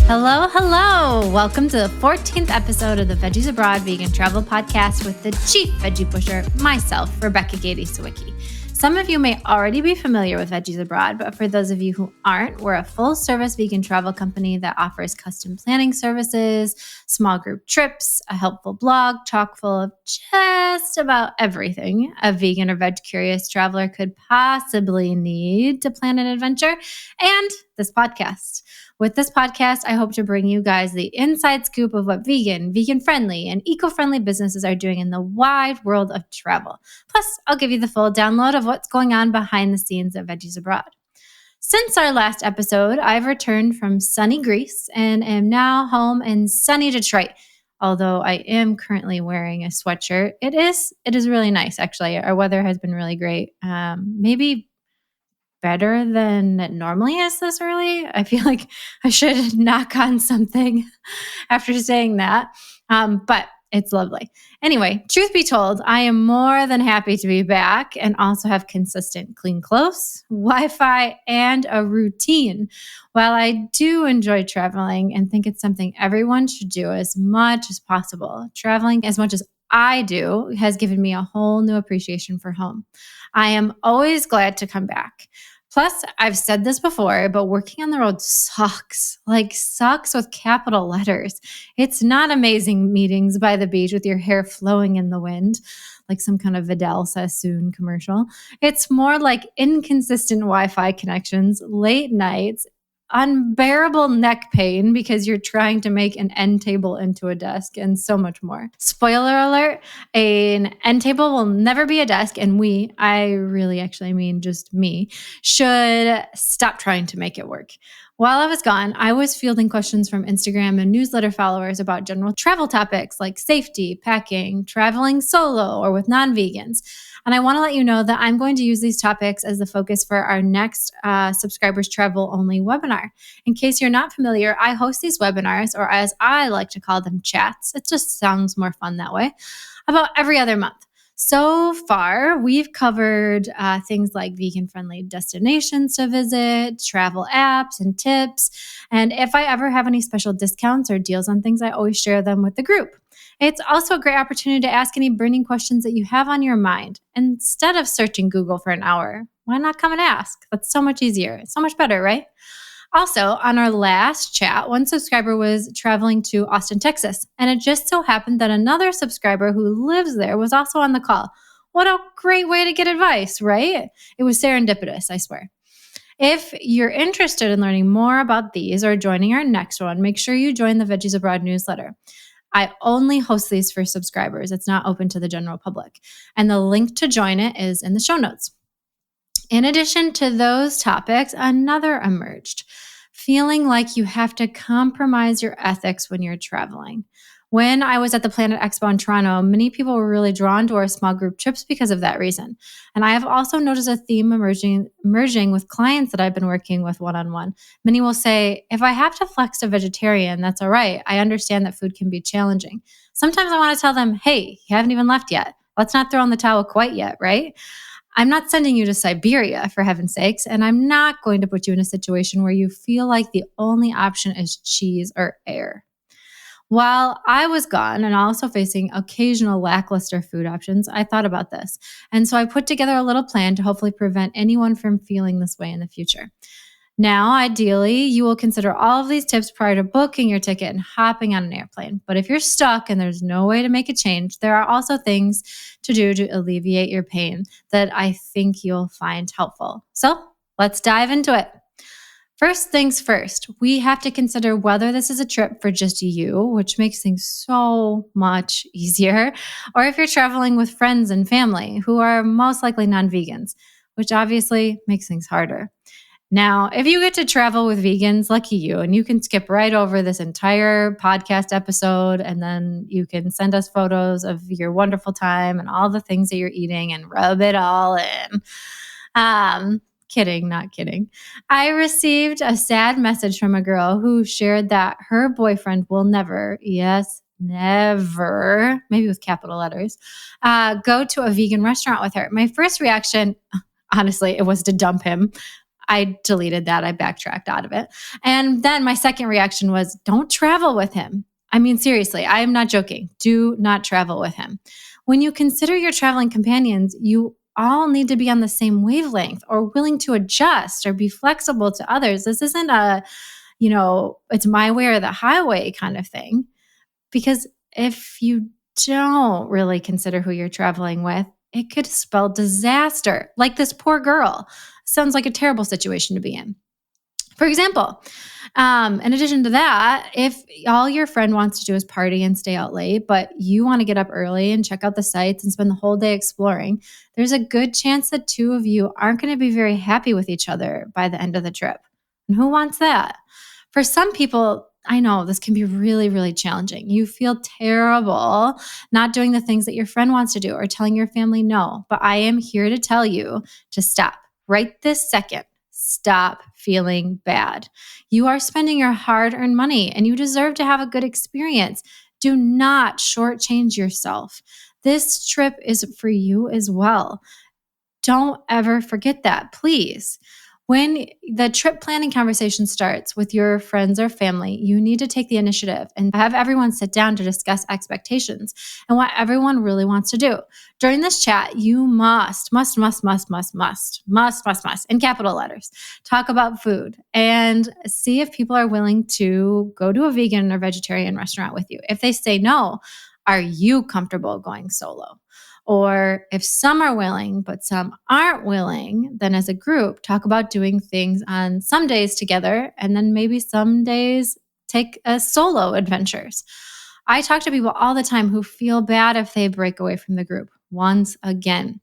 Hello, hello. Welcome to the 14th episode of the Veggies Abroad Vegan Travel Podcast with the Chief Veggie Pusher, myself, Rebecca Gady Sawicki. Some of you may already be familiar with Veggies Abroad, but for those of you who aren't, we're a full-service vegan travel company that offers custom planning services, small group trips, a helpful blog chock full of just about everything a vegan or veg-curious traveler could possibly need to plan an adventure, and this podcast. With this podcast, I hope to bring you guys the inside scoop of what vegan-friendly, and eco-friendly businesses are doing in the wide world of travel. Plus, I'll give you the full download of what's going on behind the scenes at Veggies Abroad. Since our last episode, I've returned from sunny Greece and am now home in sunny Detroit. Although I am currently wearing a sweatshirt, it is really nice, actually. Our weather has been really great. Maybe better than it normally is this early. I feel like I should knock on something after saying that, but it's lovely. Anyway, truth be told, I am more than happy to be back and also have consistent clean clothes, Wi-Fi, and a routine. While I do enjoy traveling and think it's something everyone should do as much as possible, traveling as much as I do has given me a whole new appreciation for home. I am always glad to come back. Plus, I've said this before, but working on the road sucks. Like, sucks with capital letters. It's not amazing meetings by the beach with your hair flowing in the wind, like some kind of Vidal Sassoon commercial. It's more like inconsistent Wi-Fi connections, late nights, unbearable neck pain because you're trying to make an end table into a desk, and so much more. Spoiler alert, an end table will never be a desk, and I really actually mean just me, should stop trying to make it work. While I was gone, I was fielding questions from Instagram and newsletter followers about general travel topics like safety, packing, traveling solo, or with non-vegans. And I want to let you know that I'm going to use these topics as the focus for our next subscribers travel only webinar. In case you're not familiar, I host these webinars, or as I like to call them, chats. It just sounds more fun that way, about every other month. So far, we've covered things like vegan-friendly destinations to visit, travel apps and tips. And if I ever have any special discounts or deals on things, I always share them with the group. It's also a great opportunity to ask any burning questions that you have on your mind. Instead of searching Google for an hour, why not come and ask? That's so much easier. It's so much better, right? Also, on our last chat, one subscriber was traveling to Austin, Texas, and it just so happened that another subscriber who lives there was also on the call. What a great way to get advice, right? It was serendipitous, I swear. If you're interested in learning more about these or joining our next one, make sure you join the Veggies Abroad newsletter. I only host these for subscribers. It's not open to the general public. And the link to join it is in the show notes. In addition to those topics, another emerged, feeling like you have to compromise your ethics when you're traveling. When I was at the Planet Expo in Toronto, many people were really drawn to our small group trips because of that reason. And I have also noticed a theme emerging with clients that I've been working with one-on-one. Many will say, if I have to flex to vegetarian, that's all right. I understand that food can be challenging. Sometimes I want to tell them, hey, you haven't even left yet. Let's not throw in the towel quite yet, right? I'm not sending you to Siberia, for heaven's sakes, and I'm not going to put you in a situation where you feel like the only option is cheese or air. While I was gone and also facing occasional lackluster food options, I thought about this. And so I put together a little plan to hopefully prevent anyone from feeling this way in the future. Now, ideally, you will consider all of these tips prior to booking your ticket and hopping on an airplane. But if you're stuck and there's no way to make a change, there are also things to do to alleviate your pain that I think you'll find helpful. So let's dive into it. First things first, we have to consider whether this is a trip for just you, which makes things so much easier, or if you're traveling with friends and family who are most likely non-vegans, which obviously makes things harder. Now, if you get to travel with vegans, lucky you, and you can skip right over this entire podcast episode, and then you can send us photos of your wonderful time and all the things that you're eating and rub it all in. Kidding, not kidding. I received a sad message from a girl who shared that her boyfriend will never, yes, never, maybe with capital letters, go to a vegan restaurant with her. My first reaction, honestly, it was to dump him. I deleted that. I backtracked out of it. And then my second reaction was, don't travel with him. I mean, seriously, I am not joking. Do not travel with him. When you consider your traveling companions, you all need to be on the same wavelength or willing to adjust or be flexible to others. This isn't a, it's my way or the highway kind of thing. Because if you don't really consider who you're traveling with, it could spell disaster. Like this poor girl. Sounds like a terrible situation to be in. For example, in addition to that, if all your friend wants to do is party and stay out late, but you want to get up early and check out the sights and spend the whole day exploring, there's a good chance that two of you aren't going to be very happy with each other by the end of the trip. And who wants that? For some people, I know this can be really, really challenging. You feel terrible not doing the things that your friend wants to do or telling your family no. But I am here to tell you to stop right this second. Stop feeling bad. You are spending your hard-earned money and you deserve to have a good experience. Do not shortchange yourself. This trip is for you as well. Don't ever forget that, please. When the trip planning conversation starts with your friends or family, you need to take the initiative and have everyone sit down to discuss expectations and what everyone really wants to do. During this chat, you must, in capital letters, talk about food and see if people are willing to go to a vegan or vegetarian restaurant with you. If they say no, are you comfortable going solo? Or if some are willing, but some aren't willing, then as a group, talk about doing things on some days together, and then maybe some days take solo adventures. I talk to people all the time who feel bad if they break away from the group. Once again,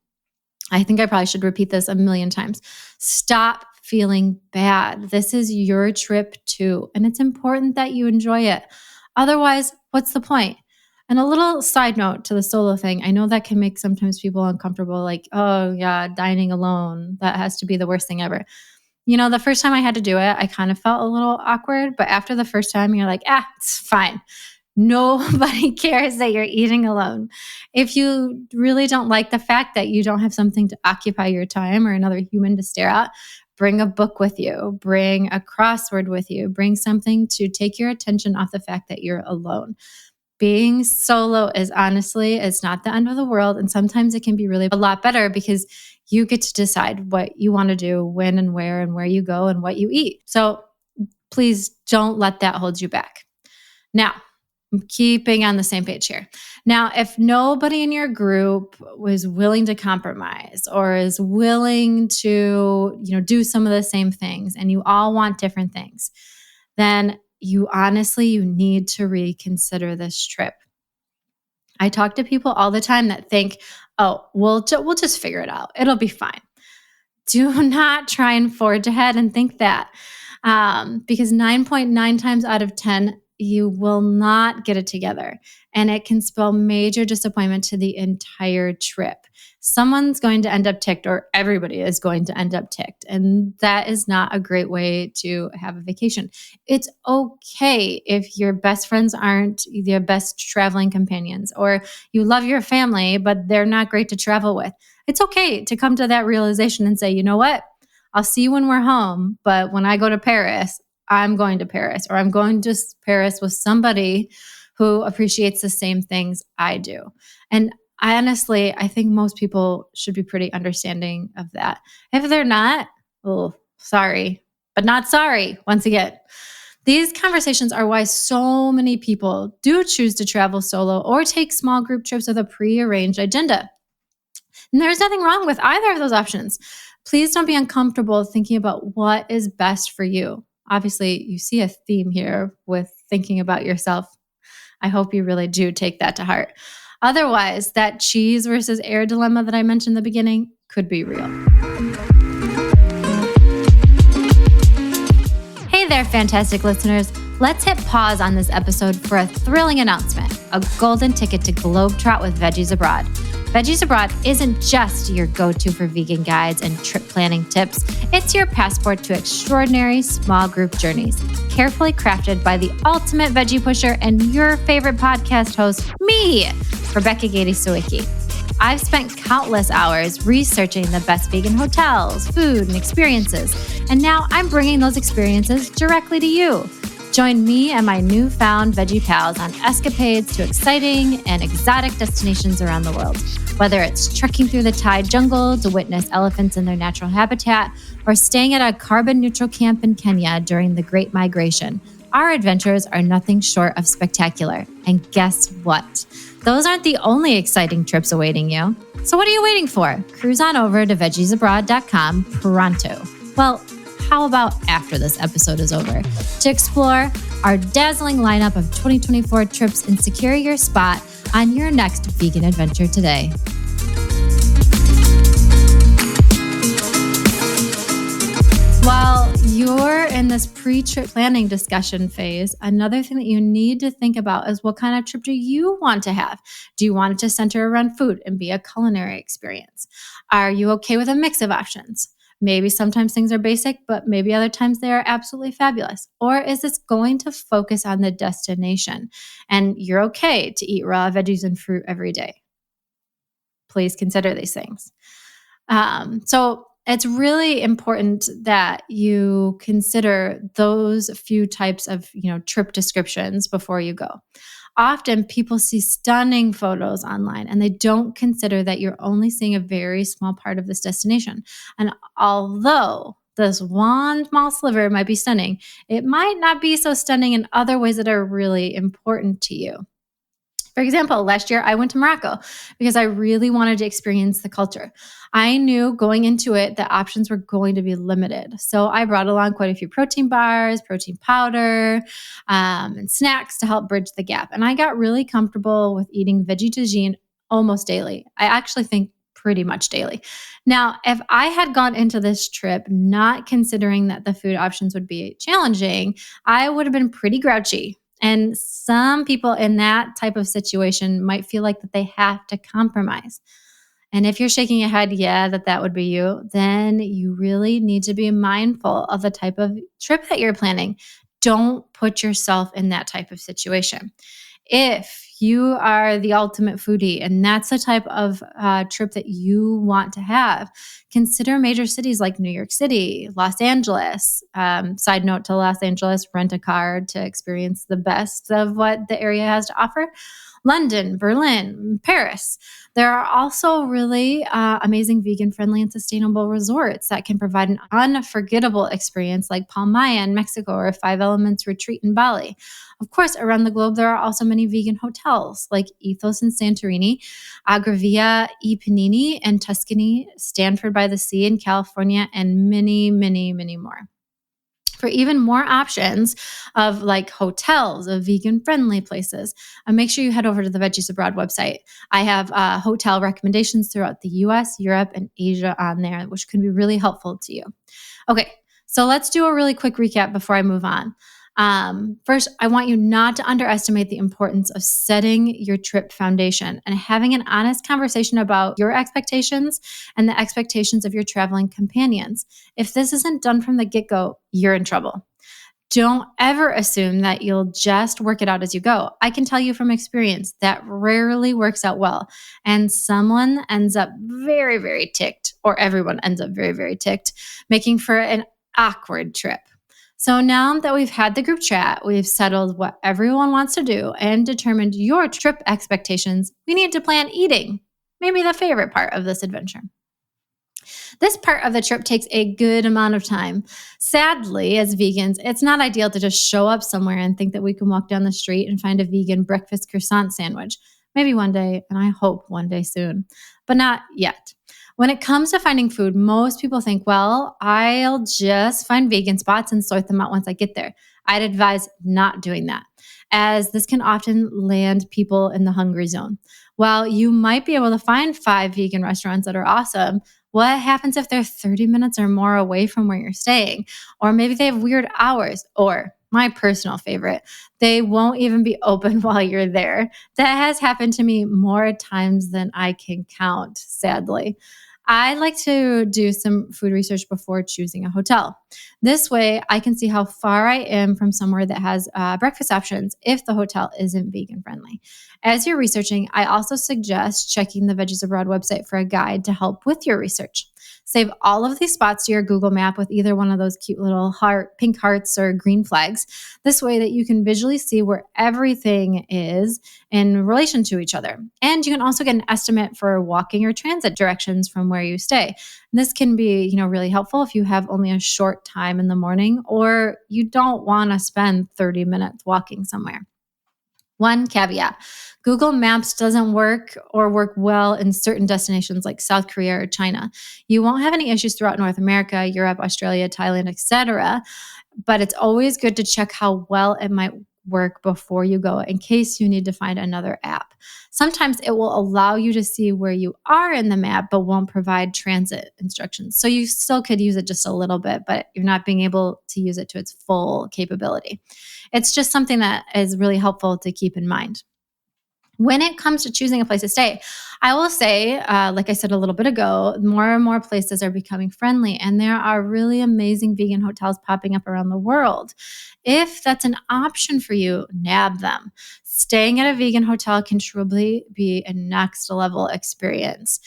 I think I probably should repeat this a million times. Stop feeling bad. This is your trip too, and it's important that you enjoy it. Otherwise, what's the point? And a little side note to the solo thing, I know that can make sometimes people uncomfortable, like, oh yeah, dining alone, that has to be the worst thing ever. The first time I had to do it, I kind of felt a little awkward, but after the first time, you're like, it's fine. Nobody cares that you're eating alone. If you really don't like the fact that you don't have something to occupy your time or another human to stare at, bring a book with you, bring a crossword with you, bring something to take your attention off the fact that you're alone. Being solo is honestly, it's not the end of the world. And sometimes it can be really a lot better because you get to decide what you want to do, when and where you go and what you eat. So please don't let that hold you back. Now, I'm keeping on the same page here. Now, if nobody in your group was willing to compromise or is willing to, do some of the same things and you all want different things, then you need to reconsider this trip. I talk to people all the time that think, oh, we'll just figure it out. It'll be fine. Do not try and forge ahead and think that because 9.9 times out of 10, you will not get it together. And it can spell major disappointment to the entire trip. Someone's going to end up ticked or everybody is going to end up ticked. And that is not a great way to have a vacation. It's okay if your best friends aren't your best traveling companions or you love your family, but they're not great to travel with. It's okay to come to that realization and say, you know what? I'll see you when we're home, but when I go to Paris, I'm going to Paris or I'm going to Paris with somebody who appreciates the same things I do. And I think most people should be pretty understanding of that. If they're not, sorry, but not sorry. Once again, these conversations are why so many people do choose to travel solo or take small group trips with a prearranged agenda. And there's nothing wrong with either of those options. Please don't be uncomfortable thinking about what is best for you. Obviously, you see a theme here with thinking about yourself. I hope you really do take that to heart. Otherwise, that cheese versus air dilemma that I mentioned in the beginning could be real. Hey there, fantastic listeners. Let's hit pause on this episode for a thrilling announcement, a golden ticket to Globetrot with Veggies Abroad. Veggies Abroad isn't just your go-to for vegan guides and trip planning tips. It's your passport to extraordinary small group journeys, carefully crafted by the ultimate veggie pusher and your favorite podcast host, me, Rebecca Gady Sawicki. I've spent countless hours researching the best vegan hotels, food, and experiences, and now I'm bringing those experiences directly to you. Join me and my newfound veggie pals on escapades to exciting and exotic destinations around the world. Whether it's trekking through the Thai jungle to witness elephants in their natural habitat, or staying at a carbon-neutral camp in Kenya during the Great Migration, our adventures are nothing short of spectacular. And guess what? Those aren't the only exciting trips awaiting you. So what are you waiting for? Cruise on over to veggiesabroad.com pronto. Well, how about after this episode is over to explore our dazzling lineup of 2024 trips and secure your spot on your next vegan adventure today. While you're in this pre-trip planning discussion phase, another thing that you need to think about is what kind of trip do you want to have? Do you want it to center around food and be a culinary experience? Are you okay with a mix of options? Maybe sometimes things are basic, but maybe other times they are absolutely fabulous. Or is this going to focus on the destination and you're okay to eat raw veggies and fruit every day? Please consider these things. So it's really important that you consider those few types of, trip descriptions before you go. Often people see stunning photos online and they don't consider that you're only seeing a very small part of this destination. And although this one small sliver might be stunning, it might not be so stunning in other ways that are really important to you. For example, last year I went to Morocco because I really wanted to experience the culture. I knew going into it that options were going to be limited. So I brought along quite a few protein bars, protein powder, and snacks to help bridge the gap. And I got really comfortable with eating veggie tagine almost daily. I actually think pretty much daily. Now, if I had gone into this trip not considering that the food options would be challenging, I would have been pretty grouchy. And some people in that type of situation might feel like that they have to compromise. And if you're shaking your head, yeah, that would be you, then you really need to be mindful of the type of trip that you're planning. Don't put yourself in that type of situation. If you are the ultimate foodie and that's the type of trip that you want to have, consider major cities like New York City, Los Angeles. Side note to Los Angeles, rent a car to experience the best of what the area has to offer. London, Berlin, Paris. There are also really amazing vegan-friendly and sustainable resorts that can provide an unforgettable experience like Palm Maya in Mexico or Five Elements Retreat in Bali. Of course, around the globe, there are also many vegan hotels like Ethos in Santorini, Agravia e Panini in Tuscany, Stanford by the Sea in California, and many, many, many more. For even more options of like hotels, of vegan-friendly places, make sure you head over to the Veggies Abroad website. I have hotel recommendations throughout the US, Europe, and Asia on there, which can be really helpful to you. Okay, so let's do a really quick recap before I move on. First, I want you not to underestimate the importance of setting your trip foundation and having an honest conversation about your expectations and the expectations of your traveling companions. If this isn't done from the get-go, you're in trouble. Don't ever assume that you'll just work it out as you go. I can tell you from experience that rarely works out well. And someone ends up very, very ticked, or everyone ends up very, very ticked, making for an awkward trip. So now that we've had the group chat, we've settled what everyone wants to do and determined your trip expectations, we need to plan eating, maybe the favorite part of this adventure. This part of the trip takes a good amount of time. Sadly, as vegans, it's not ideal to just show up somewhere and think that we can walk down the street and find a vegan breakfast croissant sandwich. Maybe one day, and I hope one day soon, but not yet. When it comes to finding food, most people think, well, I'll just find vegan spots and sort them out once I get there. I'd advise not doing that, as this can often land people in the hungry zone. While you might be able to find 5 vegan restaurants that are awesome, what happens if they're 30 minutes or more away from where you're staying? Or maybe they have weird hours, or my personal favorite, they won't even be open while you're there. That has happened to me more times than I can count, sadly. I like to do some food research before choosing a hotel. This way, I can see how far I am from somewhere that has breakfast options if the hotel isn't vegan friendly. As you're researching, I also suggest checking the Veggies Abroad website for a guide to help with your research. Save all of these spots to your Google map with either one of those cute little pink hearts or green flags. This way that you can visually see where everything is in relation to each other. And you can also get an estimate for walking or transit directions from where you stay. This can be, really helpful if you have only a short time in the morning or you don't want to spend 30 minutes walking somewhere. One caveat: Google Maps doesn't work or work well in certain destinations like South Korea or China. You won't have any issues throughout North America, Europe, Australia, Thailand, etc. But it's always good to check how well it might work before you go in case you need to find another app. Sometimes it will allow you to see where you are in the map, but won't provide transit instructions. So you still could use it just a little bit, but you're not being able to use it to its full capability. It's just something that is really helpful to keep in mind. When it comes to choosing a place to stay, I will say, like I said a little bit ago, more and more places are becoming friendly, and there are really amazing vegan hotels popping up around the world. If that's an option for you, nab them. Staying at a vegan hotel can truly be a next level experience.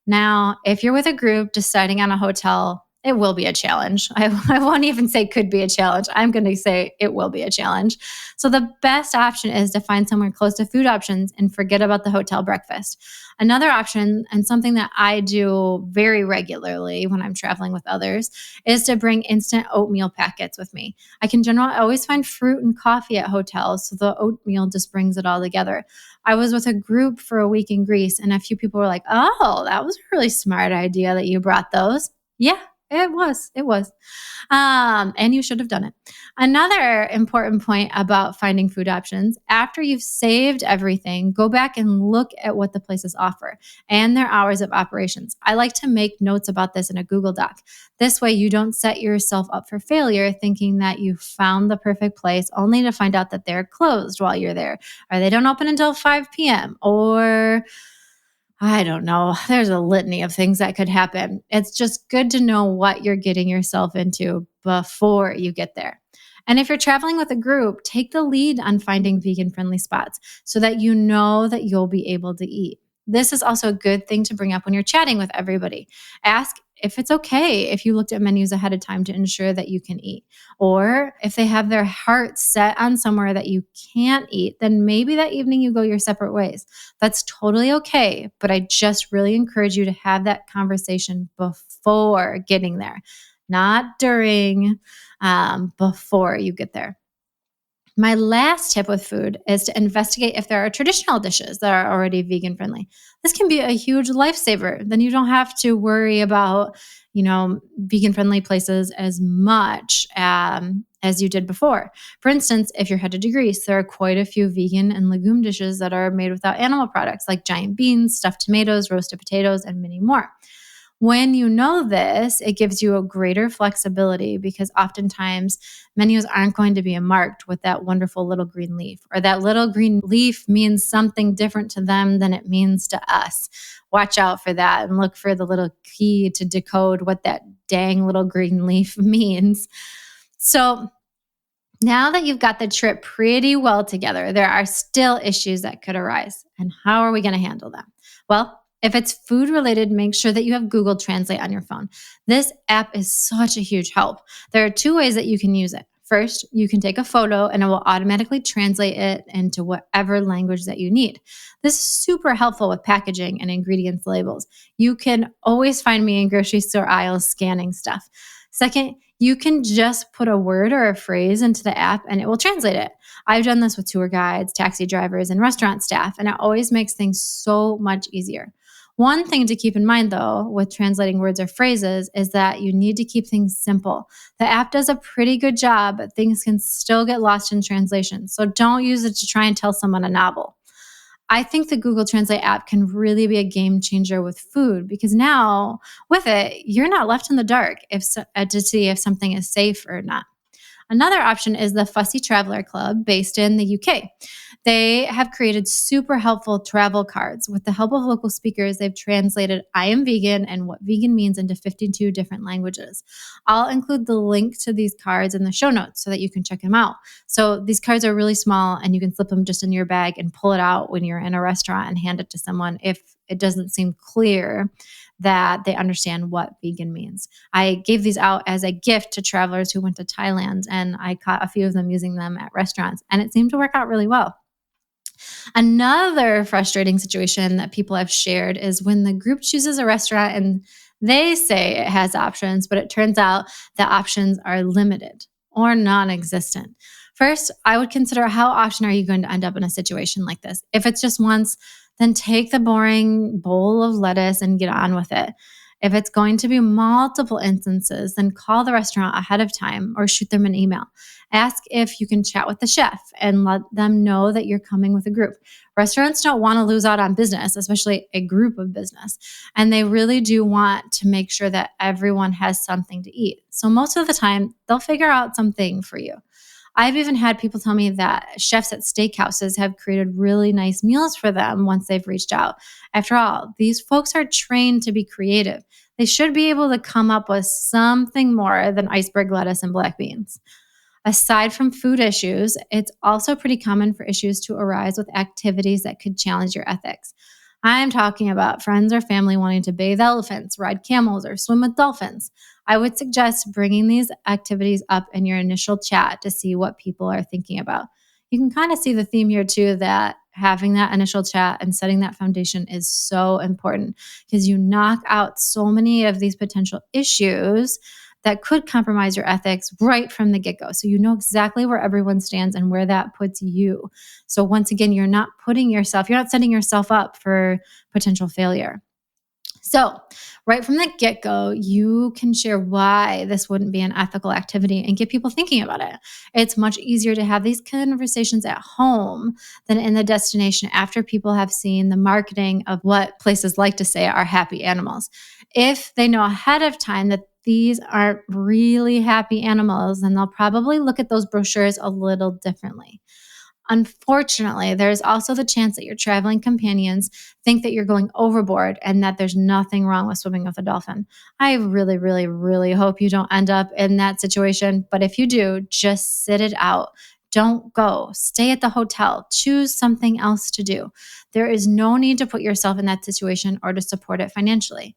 Now, if you're with a group deciding on a hotel, it will be a challenge. I won't even say could be a challenge. I'm going to say it will be a challenge. So the best option is to find somewhere close to food options and forget about the hotel breakfast. Another option, and something that I do very regularly when I'm traveling with others, is to bring instant oatmeal packets with me. I can generally always find fruit and coffee at hotels, so the oatmeal just brings it all together. I was with a group for a week in Greece, and a few people were like, "Oh, that was a really smart idea that you brought those." Yeah, it was. It was. And you should have done it. Another important point about finding food options: after you've saved everything, go back and look at what the places offer and their hours of operations. I like to make notes about this in a Google Doc. This way, you don't set yourself up for failure thinking that you found the perfect place only to find out that they're closed while you're there, or they don't open until 5 p.m., or I don't know. There's a litany of things that could happen. It's just good to know what you're getting yourself into before you get there. And if you're traveling with a group, take the lead on finding vegan friendly spots so that you know that you'll be able to eat. This is also a good thing to bring up when you're chatting with everybody. Ask if it's okay if you looked at menus ahead of time to ensure that you can eat. Or if they have their heart set on somewhere that you can't eat, then maybe that evening you go your separate ways. That's totally okay. But I just really encourage you to have that conversation before getting there, not during, before you get there. My last tip with food is to investigate if there are traditional dishes that are already vegan friendly. This can be a huge lifesaver. Then you don't have to worry about, vegan friendly places as much as you did before. For instance, if you're headed to Greece, there are quite a few vegan and legume dishes that are made without animal products like giant beans, stuffed tomatoes, roasted potatoes, and many more. When you know this, it gives you a greater flexibility because oftentimes menus aren't going to be marked with that wonderful little green leaf, or that little green leaf means something different to them than it means to us. Watch out for that and look for the little key to decode what that dang little green leaf means. So now that you've got the trip pretty well together, there are still issues that could arise. And how are we going to handle them? Well, if it's food related, make sure that you have Google Translate on your phone. This app is such a huge help. There are two ways that you can use it. First, you can take a photo and it will automatically translate it into whatever language that you need. This is super helpful with packaging and ingredients labels. You can always find me in grocery store aisles scanning stuff. Second, you can just put a word or a phrase into the app and it will translate it. I've done this with tour guides, taxi drivers, and restaurant staff, and it always makes things so much easier. One thing to keep in mind, though, with translating words or phrases is that you need to keep things simple. The app does a pretty good job, but things can still get lost in translation. So don't use it to try and tell someone a novel. I think the Google Translate app can really be a game changer with food because now with it, you're not left in the dark to see if something is safe or not. Another option is the Fussy Traveler Club based in the UK. They have created super helpful travel cards. With the help of local speakers, they've translated I am vegan and what vegan means into 52 different languages. I'll include the link to these cards in the show notes so that you can check them out. So these cards are really small and you can slip them just in your bag and pull it out when you're in a restaurant and hand it to someone if it doesn't seem clear that they understand what vegan means. I gave these out as a gift to travelers who went to Thailand, and I caught a few of them using them at restaurants, and it seemed to work out really well. Another frustrating situation that people have shared is when the group chooses a restaurant and they say it has options, but it turns out the options are limited or non-existent. First, I would consider how often are you going to end up in a situation like this? If it's just once, then take the boring bowl of lettuce and get on with it. If it's going to be multiple instances, then call the restaurant ahead of time or shoot them an email. Ask if you can chat with the chef and let them know that you're coming with a group. Restaurants don't want to lose out on business, especially a group of business. And they really do want to make sure that everyone has something to eat. So most of the time, they'll figure out something for you. I've even had people tell me that chefs at steakhouses have created really nice meals for them once they've reached out. After all, these folks are trained to be creative. They should be able to come up with something more than iceberg lettuce and black beans. Aside from food issues, it's also pretty common for issues to arise with activities that could challenge your ethics. I'm talking about friends or family wanting to bathe elephants, ride camels, or swim with dolphins. I would suggest bringing these activities up in your initial chat to see what people are thinking about. You can kind of see the theme here too, that having that initial chat and setting that foundation is so important because you knock out so many of these potential issues that could compromise your ethics right from the get-go. So you know exactly where everyone stands and where that puts you. So once again, you're not setting yourself up for potential failure. So right from the get-go, you can share why this wouldn't be an ethical activity and get people thinking about it. It's much easier to have these conversations at home than in the destination after people have seen the marketing of what places like to say are happy animals. If they know ahead of time that these aren't really happy animals, then they'll probably look at those brochures a little differently. Unfortunately, there's also the chance that your traveling companions think that you're going overboard and that there's nothing wrong with swimming with a dolphin. I really, really, really hope you don't end up in that situation. But if you do, just sit it out. Don't go. Stay at the hotel. Choose something else to do. There is no need to put yourself in that situation or to support it financially.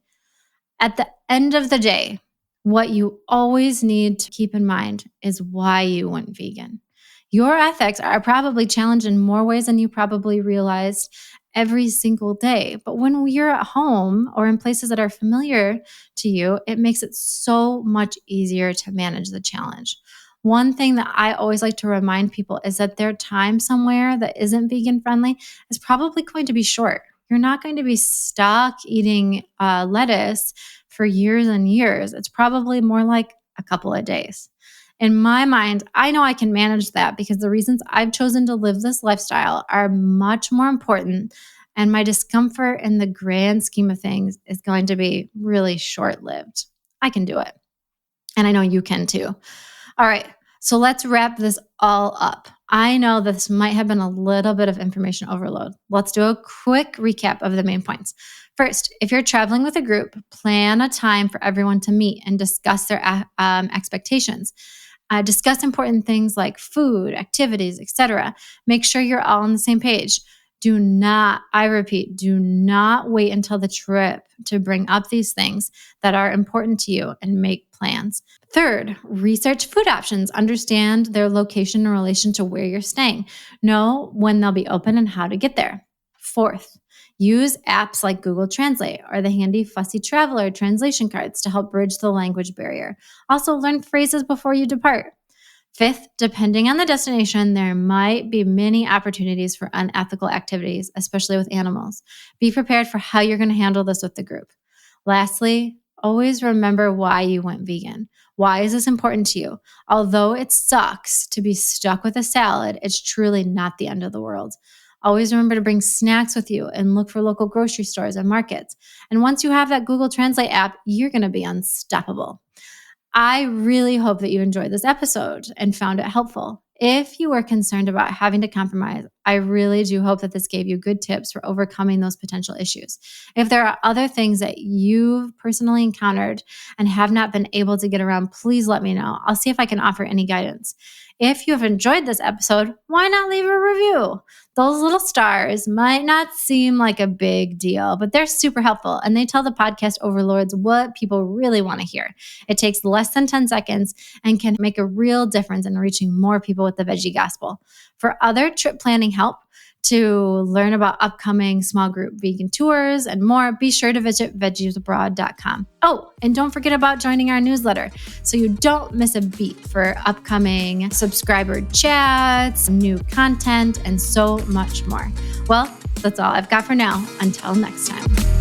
At the end of the day, what you always need to keep in mind is why you went vegan. Your ethics are probably challenged in more ways than you probably realized every single day. But when you're at home or in places that are familiar to you, it makes it so much easier to manage the challenge. One thing that I always like to remind people is that their time somewhere that isn't vegan friendly is probably going to be short. You're not going to be stuck eating lettuce for years and years. It's probably more like a couple of days. In my mind, I know I can manage that because the reasons I've chosen to live this lifestyle are much more important, and my discomfort in the grand scheme of things is going to be really short-lived. I can do it. And I know you can too. All right, so let's wrap this all up. I know this might have been a little bit of information overload. Let's do a quick recap of the main points. First, if you're traveling with a group, plan a time for everyone to meet and discuss their expectations. Discuss important things like food, activities, etc. Make sure you're all on the same page. Do not wait until the trip to bring up these things that are important to you and make plans. Third, research food options. Understand their location in relation to where you're staying. Know when they'll be open and how to get there. Fourth, use apps like Google Translate or the handy Fussy Traveler translation cards to help bridge the language barrier. Also, learn phrases before you depart. Fifth, depending on the destination, there might be many opportunities for unethical activities, especially with animals. Be prepared for how you're going to handle this with the group. Lastly, always remember why you went vegan. Why is this important to you? Although it sucks to be stuck with a salad, it's truly not the end of the world. Always remember to bring snacks with you and look for local grocery stores and markets. And once you have that Google Translate app, you're going to be unstoppable. I really hope that you enjoyed this episode and found it helpful. If you were concerned about having to compromise, I really do hope that this gave you good tips for overcoming those potential issues. If there are other things that you've personally encountered and have not been able to get around, please let me know. I'll see if I can offer any guidance. If you have enjoyed this episode, why not leave a review? Those little stars might not seem like a big deal, but they're super helpful and they tell the podcast overlords what people really want to hear. It takes less than 10 seconds and can make a real difference in reaching more people with the veggie gospel. For other trip planning help, to learn about upcoming small group vegan tours and more, be sure to visit veggiesabroad.com. Oh, and don't forget about joining our newsletter so you don't miss a beat for upcoming subscriber chats, new content, and so much more. Well, that's all I've got for now. Until next time.